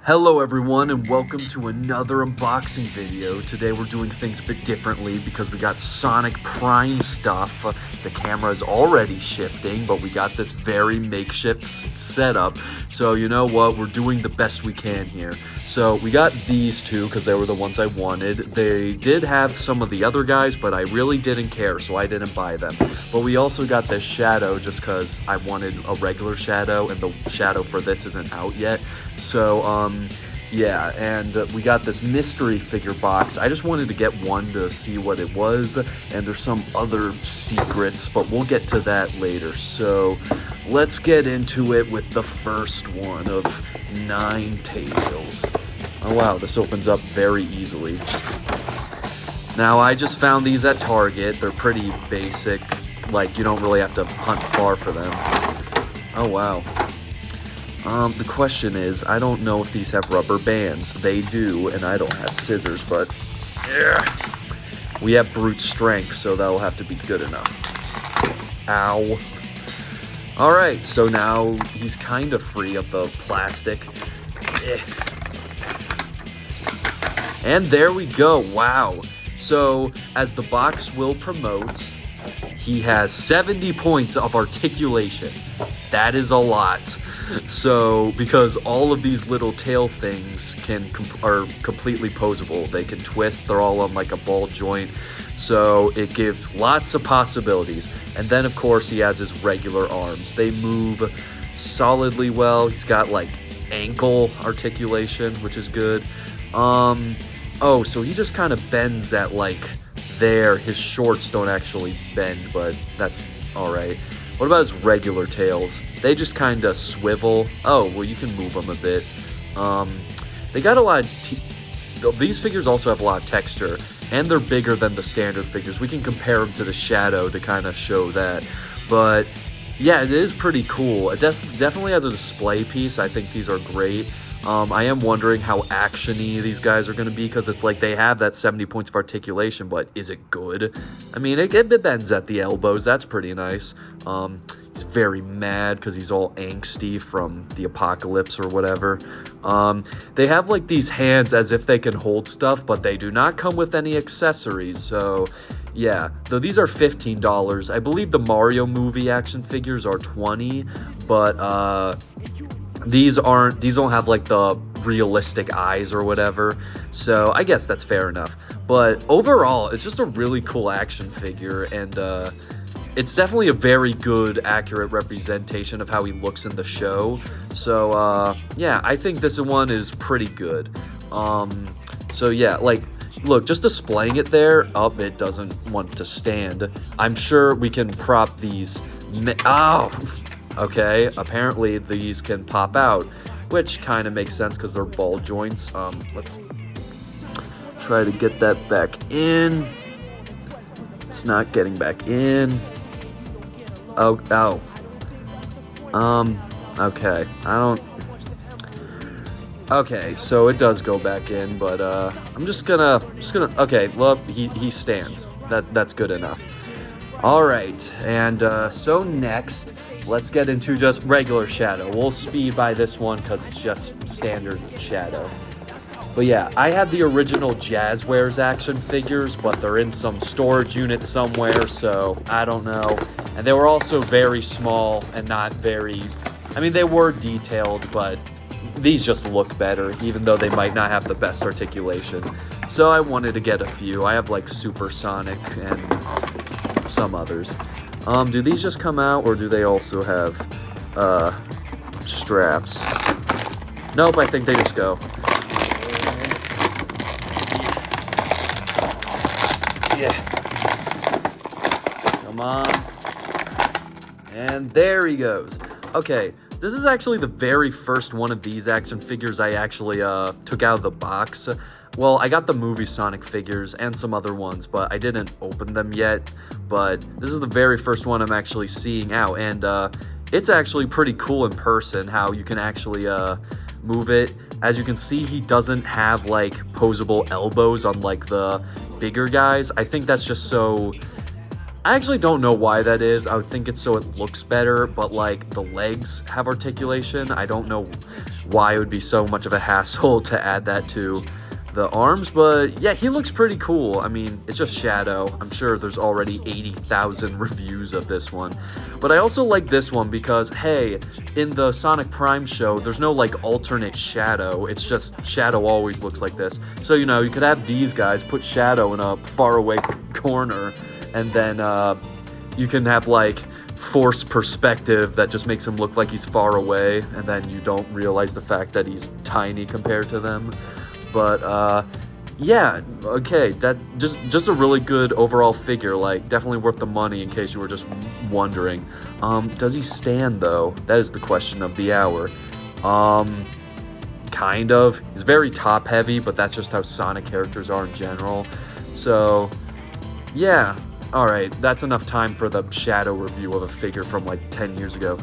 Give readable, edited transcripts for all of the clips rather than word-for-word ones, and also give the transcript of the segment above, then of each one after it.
Hello everyone and welcome to another unboxing video. Today we're doing things a bit differently because we got Sonic Prime stuff. The camera is already shifting, but we got this very makeshift setup. So you know what, we're doing the best we can here. So we got these two because they were the ones I wanted. They did have some of the other guys, but I really didn't care, so I didn't buy them. But we also got this Shadow just because I wanted a regular Shadow and the Shadow for this isn't out yet. So, yeah, and we got this mystery figure box. I just wanted to get one to see what it was, and there's some other secrets, but we'll get to that later. So, let's get into it with the first one of 9 tails. Oh wow, this opens up very easily. Now, I just found these at Target. They're pretty basic, like you don't really have to hunt far for them. Oh wow. The question is, I don't know if these have rubber bands. They do, and I don't have scissors, but yeah. We have brute strength, so that'll have to be good enough. Ow. Alright, so now he's kind of free of the plastic. And there we go, wow. So, as the box will promote, he has 70 points of articulation. That is a lot. So, because all of these little tail things are completely posable. They can twist, they're all on like a ball joint. So, it gives lots of possibilities. And then, of course, he has his regular arms. They move solidly well. He's got like ankle articulation, which is good. Oh, so he just kind of bends at like there. His shorts don't actually bend, but that's alright. What about his regular tails? They just kind of swivel. Oh, well, you can move them a bit. They got a lot of... These figures also have a lot of texture, and they're bigger than the standard figures. We can compare them to the Shadow to kind of show that. But, yeah, it is pretty cool. It definitely has a display piece. I think these are great. I am wondering how actiony these guys are going to be, because it's like they have that 70 points of articulation, but is it good? I mean, it bends at the elbows. That's pretty nice. He's very mad because he's all angsty from the apocalypse or whatever. They have like these hands as if they can hold stuff, but they do not come with any accessories. So yeah, though these are $15. I believe the Mario movie action figures are $20, but these don't have like the realistic eyes or whatever. So I guess that's fair enough. But overall, it's just a really cool action figure, and it's definitely a very good, accurate representation of how he looks in the show. So, yeah, I think this one is pretty good. So, yeah, like, look, just displaying it there, it doesn't want to stand. I'm sure we can prop these... Okay, apparently these can pop out, which kind of makes sense because they're ball joints. Let's try to get that back in. It's not getting back in. Oh. Okay. Okay, so it does go back in, but, I'm just gonna, okay, look, he stands. That's good enough. Alright, and, so next, let's get into just regular Shadow. We'll speed by this one because it's just standard Shadow. But yeah, I had the original Jazzwares action figures, but they're in some storage unit somewhere, so I don't know. And they were also very small and not very... I mean, they were detailed, but these just look better, even though they might not have the best articulation. So I wanted to get a few. I have like Supersonic and some others. Do these just come out, or do they also have straps? Nope, I think they just go. Yeah. Come on. And there he goes. Okay, this is actually the very first one of these action figures I actually took out of the box. Well, I got the movie Sonic figures and some other ones, but I didn't open them yet. But this is the very first one I'm actually seeing out, and it's actually pretty cool in person how you can actually move it. As you can see, he doesn't have like posable elbows unlike the bigger guys. I think that's just so I actually don't know why that is. I would think it's so it looks better, but like the legs have articulation. I don't know why it would be so much of a hassle to add that to the arms, but yeah, he looks pretty cool. I mean, it's just Shadow. I'm sure there's already 80,000 reviews of this one. But I also like this one because, hey, in the Sonic Prime show, there's no like alternate Shadow. It's just Shadow always looks like this. So, you know, you could have these guys put Shadow in a faraway corner, and then you can have like forced perspective that just makes him look like he's far away, and then you don't realize the fact that he's tiny compared to them. But yeah, okay, that just a really good overall figure, like definitely worth the money in case you were just wondering. Does he stand though? That is the question of the hour. Kind of. He's very top heavy, but that's just how Sonic characters are in general. So yeah, alright, that's enough time for the Shadow review of a figure from like 10 years ago.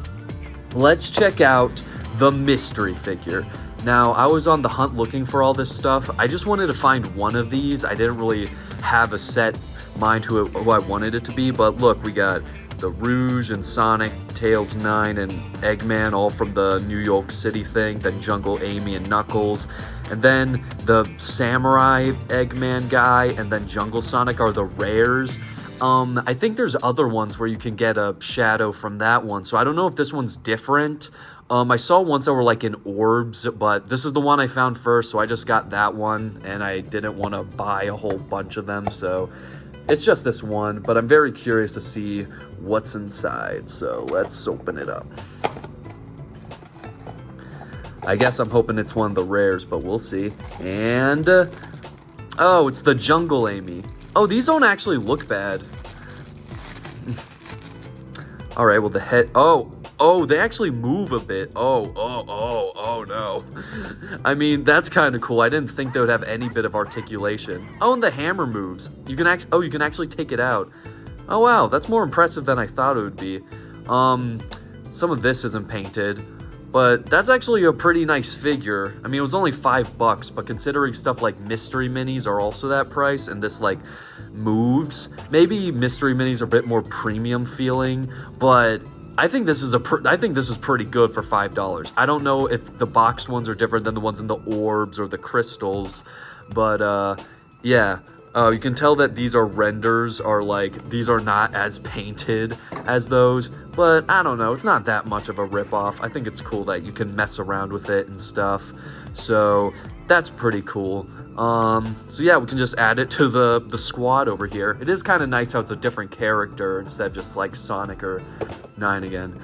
Let's check out the mystery figure. Now, I was on the hunt looking for all this stuff. I just wanted to find one of these. I didn't really have a set mind who I wanted it to be, but look, we got the Rouge and Sonic, Tails 9 and Eggman, all from the New York City thing, then Jungle Amy and Knuckles, and then the Samurai Eggman guy, and then Jungle Sonic are the rares. I think there's other ones where you can get a Shadow from that one, so I don't know if this one's different. I saw ones that were like in orbs, but this is the one I found first, so I just got that one, and I didn't want to buy a whole bunch of them, so it's just this one, but I'm very curious to see what's inside, so let's open it up. I guess I'm hoping it's one of the rares, but we'll see. And, oh, it's the Jungle Amy. Oh, these don't actually look bad. All right, well, the head, oh, they actually move a bit. Oh no. I mean, that's kind of cool. I didn't think they would have any bit of articulation. Oh, and the hammer moves. You can actually take it out. Oh wow, that's more impressive than I thought it would be. Some of this isn't painted, but that's actually a pretty nice figure. I mean, it was only $5, but considering stuff like mystery minis are also that price, and this like moves, maybe mystery minis are a bit more premium feeling, but I think this is pretty good for $5. I don't know if the box ones are different than the ones in the orbs or the crystals, but yeah. You can tell that these are renders, these are not as painted as those, but I don't know, it's not that much of a ripoff. I think it's cool that you can mess around with it and stuff, so that's pretty cool. So yeah, we can just add it to the squad over here. It is kind of nice how it's a different character instead of just like Sonic or 9 again.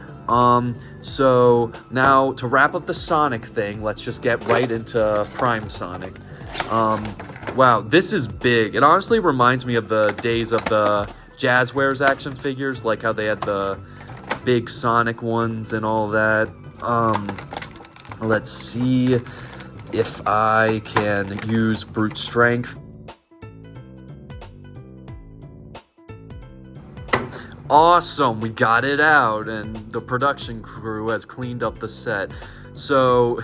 So now to wrap up the Sonic thing, let's just get right into Prime Sonic. Wow, this is big. It honestly reminds me of the days of the Jazzwares action figures, like how they had the big Sonic ones and all that. Let's see if I can use brute strength. Awesome, we got it out, and the production crew has cleaned up the set. So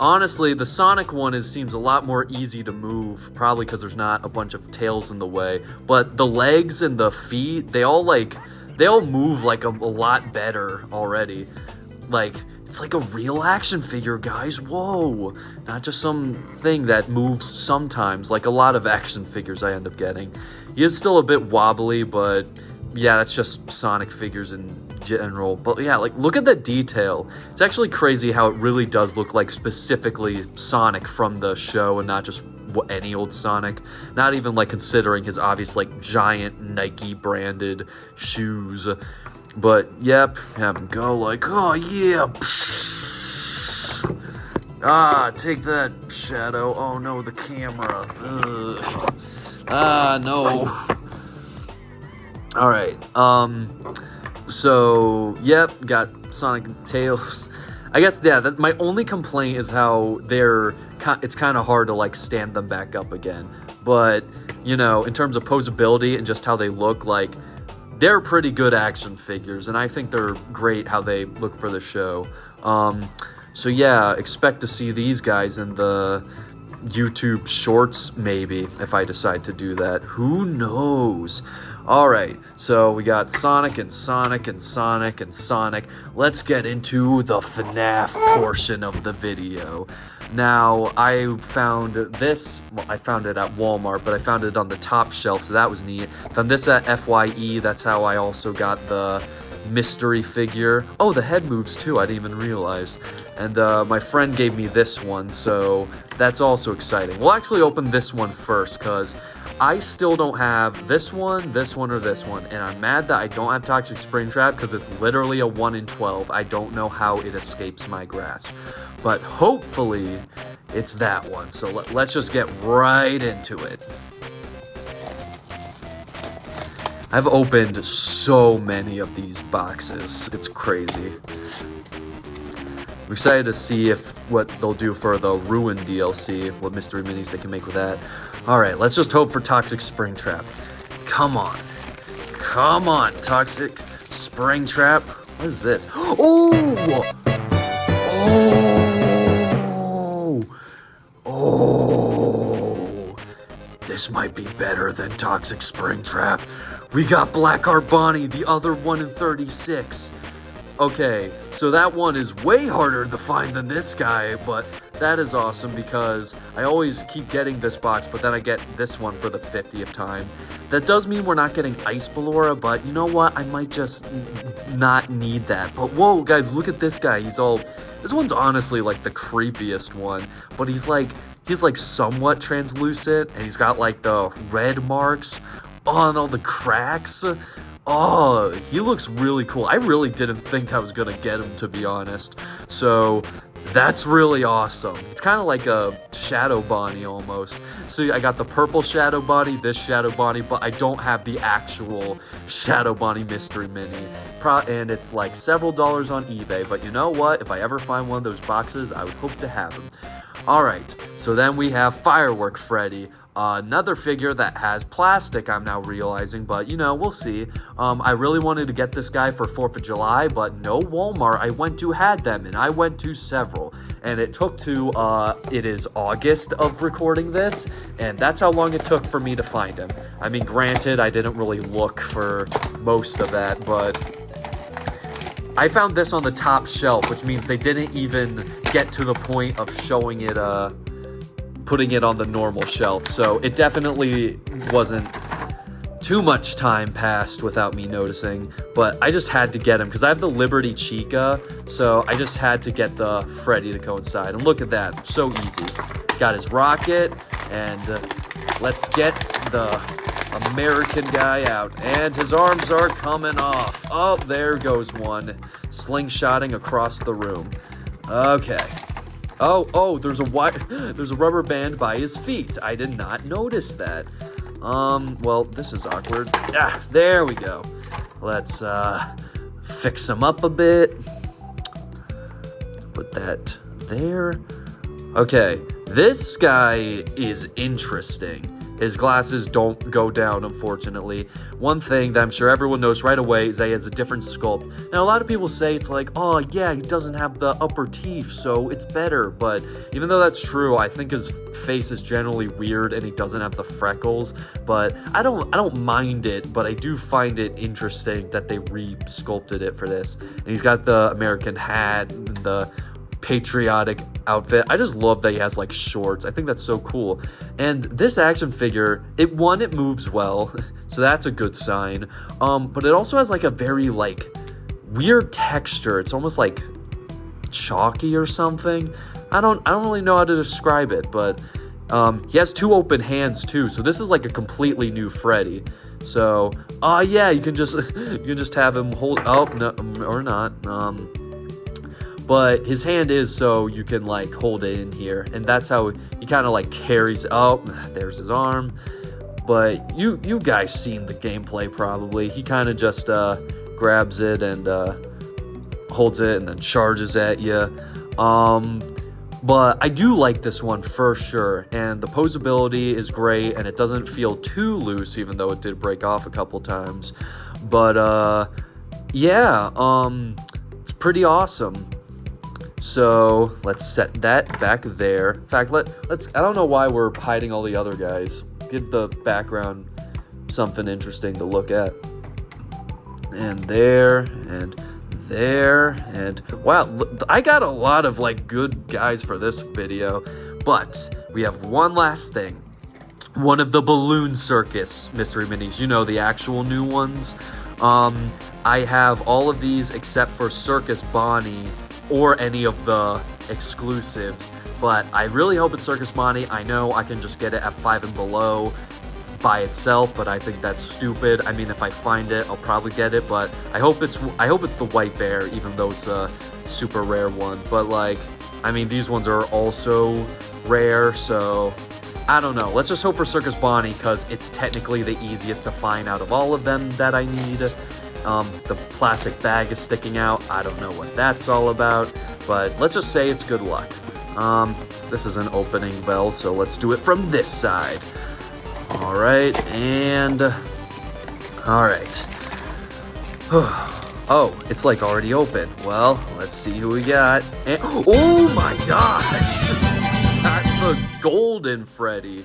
honestly, the Sonic one seems a lot more easy to move, probably because there's not a bunch of tails in the way. But the legs and the feet, they all move like a lot better already. Like, it's like a real action figure, guys. Whoa, not just some thing that moves sometimes, like a lot of action figures I end up getting. He is still a bit wobbly, but yeah, that's just Sonic figures in general. But yeah, like, look at the detail. It's actually crazy how it really does look like specifically Sonic from the show and not just any old Sonic. Not even like considering his obvious like giant Nike branded shoes. But yep, have him go like, oh yeah, ah, take that, Shadow. Oh no, the camera. Ugh. Ah, no. All right. So yep, got Sonic and Tails. I guess yeah. That's my only complaint is how it's kind of hard to like stand them back up again. But you know, in terms of posability and just how they look, like they're pretty good action figures, and I think they're great how they look for the show. So yeah, expect to see these guys in the YouTube shorts, maybe, if I decide to do that. Who knows? All right, so we got Sonic and Sonic and Sonic and Sonic. Let's get into the Fnaf portion of the video. Now, I found this, well, I found it at Walmart, but I found it on the top shelf, so that was neat. Found this at FYE, that's how I also got the mystery figure. Oh, the head moves too, I didn't even realize. And my friend gave me this one, so that's also exciting. We'll actually open this one first, because I still don't have this one, or this one, and I'm mad that I don't have Toxic Springtrap, because it's literally a 1 in 12. I don't know how it escapes my grasp, but hopefully it's that one. So let's just get right into it. I've opened so many of these boxes, it's crazy. I'm excited to see what they'll do for the Ruin DLC, what mystery minis they can make with that. Alright, let's just hope for Toxic Springtrap. Come on. Come on, Toxic Springtrap. What is this? Oh! Oh! Oh! This might be better than Toxic Springtrap. We got Black Art Bonnie, the other 1 in 36. Okay, so that one is way harder to find than this guy, but that is awesome because I always keep getting this box, but then I get this one for the 50th time. That does mean we're not getting Ice Ballora, but you know what? I might just not need that. But whoa, guys, look at this guy. This one's honestly like the creepiest one, but he's like somewhat translucent, and he's got like the red marks on all the cracks. Oh, he looks really cool. I really didn't think I was gonna get him, to be honest. So that's really awesome. It's kind of like a Shadow Bonnie almost. So I got the purple Shadow Bonnie, this Shadow Bonnie, but I don't have the actual Shadow Bonnie Mystery Mini. And it's like several dollars on eBay, but you know what? If I ever find one of those boxes, I would hope to have them. Alright, so then we have Firework Freddy. Another figure that has plastic, I'm now realizing, but you know, we'll see. I really wanted to get this guy for 4th of July, but no Walmart I went to had them, and I went to several. And it took to, it is August of recording this, and that's how long it took for me to find him. I mean, granted, I didn't really look for most of that, but I found this on the top shelf, which means they didn't even get to the point of showing it, putting it on the normal shelf, so it definitely wasn't too much time passed without me noticing, but I just had to get him because I have the Liberty Chica, so I just had to get the Freddy to coincide. And look at that, so easy. Got his rocket, and let's get the American guy out, and his arms are coming off. Oh, there goes one, slingshotting across the room. Okay. Oh, there's a rubber band by his feet. I did not notice that. Well, this is awkward. Ah, there we go. Let's, fix him up a bit. Put that there. Okay, this guy is interesting. His glasses don't go down, unfortunately. One thing that I'm sure everyone knows right away is that he has a different sculpt. Now, a lot of people say it's like, oh yeah, he doesn't have the upper teeth, so it's better. But even though that's true, I think his face is generally weird and he doesn't have the freckles. But I don't mind it, but I do find it interesting that they re-sculpted it for this. And he's got the American hat and the patriotic outfit. I just love that he has like shorts. I think that's so cool. And this action figure, it moves well, so that's a good sign. But it also has like a very like weird texture. It's almost like chalky or something. I don't really know how to describe it, but he has 2 open hands too. So this is like a completely new Freddy. So yeah, you can just have him hold, oh no, or not. But his hand is so you can like hold it in here, and that's how he kind of like carries. Oh, there's his arm. But you guys seen the gameplay probably. He kind of just grabs it and holds it and then charges at you. But I do like this one for sure, and the posability is great, and it doesn't feel too loose, even though it did break off a couple times. But yeah, it's pretty awesome. So let's set that back there. In fact, let's. I don't know why we're hiding all the other guys. Give the background something interesting to look at. And there, and there, and wow, I got a lot of like good guys for this video. But we have one last thing. One of the Balloon Circus mystery minis. You know, the actual new ones. I have all of these except for Circus Bonnie or any of the exclusives, but I really hope it's Circus Bonnie. I know I can just get it at 5 and below by itself, but I think that's stupid. I mean, if I find it, I'll probably get it, but I hope it's the white bear, even though it's a super rare one. But like, I mean, these ones are also rare, so I don't know. Let's just hope for Circus Bonnie, because it's technically the easiest to find out of all of them that I need. The plastic bag is sticking out. I don't know what that's all about, but let's just say it's good luck. This is an opening bell, so let's do it from this side. All right, and all right. Oh, it's like already open. Well, let's see who we got. And, oh my gosh, that's the golden Freddy.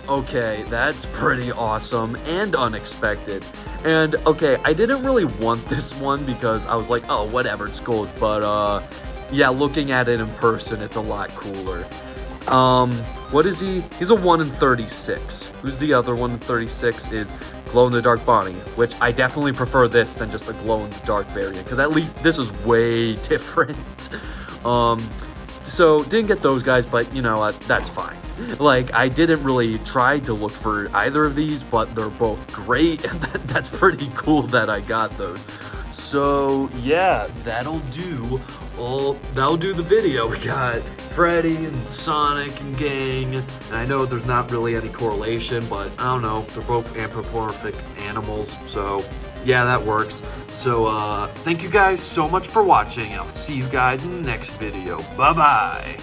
Okay, that's pretty awesome and unexpected. And okay, I didn't really want this one because I was like, oh, whatever, it's gold. But yeah, looking at it in person, it's a lot cooler. What is he? He's a 1 in 36. Who's the other 1 in 36? Is glow-in-the-dark Bonnie, which I definitely prefer this than just the glow-in-the-dark variant, because at least this is way different. So didn't get those guys, but you know what, that's fine. Like, I didn't really try to look for either of these, but they're both great, and that's pretty cool that I got those. So yeah, that'll do the video. We got Freddy and Sonic and gang, and I know there's not really any correlation, but I don't know, they're both anthropomorphic animals, so yeah, that works. So thank you guys so much for watching. I'll see you guys in the next video. Bye bye.